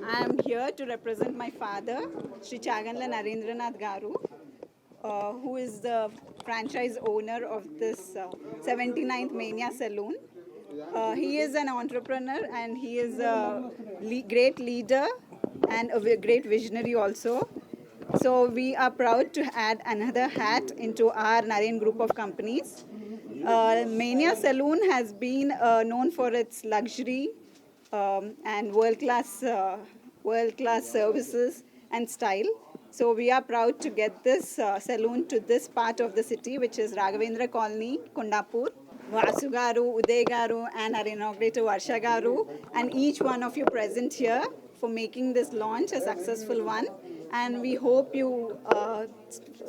I am here to represent my father, Sri Chaganla Narendranath Garu, who is the franchise owner of this 79th Mania Saloon. He is an entrepreneur and he is a great leader and a great visionary also. So we are proud to add another hat into our Naren group of companies. Mania Saloon has been known for its luxury and world-class services and style. So we are proud to get this saloon to this part of the city, which is Raghavendra Colony, Kondapur. Vasu Garu, Uday Garu, and our inaugurator Varsha Garu, and each one of you present here for making this launch a successful one. And we hope you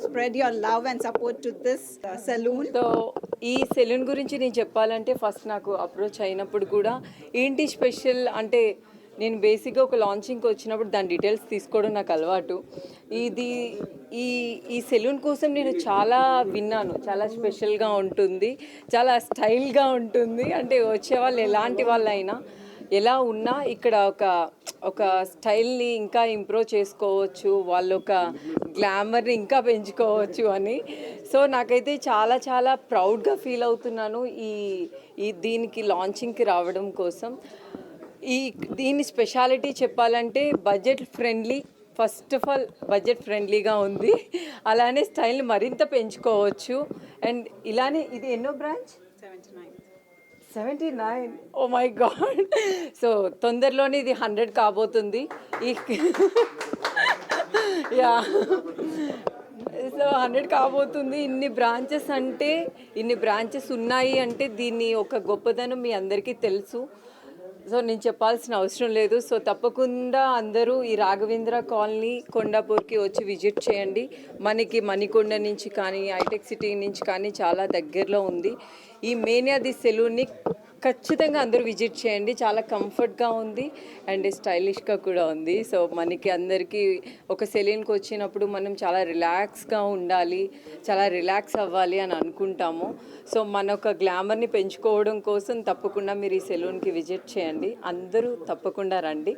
spread your love and support to this saloon. So ఈ salon గురించి నేను చెప్పాలంటే first నాకు approach అయినప్పుడు కూడా ఏంటి special అంటే నేను బేసిక్గా ఒక లాంచింగ్కి వచ్చినప్పుడు దాని డీటెయిల్స్ తీసుకోవడం నాకు అలవాటు. ఇది ఈ ఈ సెలూన్ కోసం నేను చాలా విన్నాను, చాలా స్పెషల్గా ఉంటుంది, చాలా స్టైల్గా ఉంటుంది. అంటే వచ్చేవాళ్ళు ఎలాంటి వాళ్ళైనా ఎలా ఉన్నా ఇక్కడ ఒక స్టైల్ని ఇంకా ఇంప్రూవ్ చేసుకోవచ్చు, వాళ్ళు ఒక గ్లామర్ని ఇంకా పెంచుకోవచ్చు అని. సో నాకైతే చాలా చాలా ప్రౌడ్గా ఫీల్ అవుతున్నాను ఈ దీనికి లాంచింగ్కి రావడం కోసం. దీని స్పెషాలిటీ చెప్పాలంటే budget friendly. First of all budget ఫ్రెండ్లీగా ఉంది, అలానే స్టైల్ని మరింత పెంచుకోవచ్చు. అండ్ ఇలానే ఇది ఎన్నో branch? 79. Oh my god. So తొందరలోనే ఇది 100 కాబోతుంది. యా, సో 100 కాబోతుంది. ఇన్ని బ్రాంచెస్ ఉన్నాయి అంటే దీన్ని ఒక గొప్పదనం మీ అందరికీ తెలుసు. సో నేను చెప్పాల్సిన అవసరం లేదు. సో తప్పకుండా అందరూ ఈ రాఘవేంద్ర కాలనీ కొండాపూర్కి వచ్చి విజిట్ చేయండి. మనకి మణికొండ నుంచి కానీ హైటెక్ సిటీ నుంచి కానీ చాలా దగ్గరలో ఉంది. ఈ మేనియా ది సెలూన్ని ఖచ్చితంగా అందరూ విజిట్ చేయండి. చాలా కంఫర్ట్గా ఉంది అండ్ స్టైలిష్గా కూడా ఉంది. సో మనకి అందరికీ ఒక సెలూన్కి వచ్చినప్పుడు మనం చాలా రిలాక్స్గా ఉండాలి, చాలా రిలాక్స్ అవ్వాలి అని అనుకుంటాము. సో మన ఒక గ్లామర్ని పెంచుకోవడం కోసం తప్పకుండా మీరు ఈ సెలూన్కి విజిట్ చేయండి. అందరూ తప్పకుండా రండి.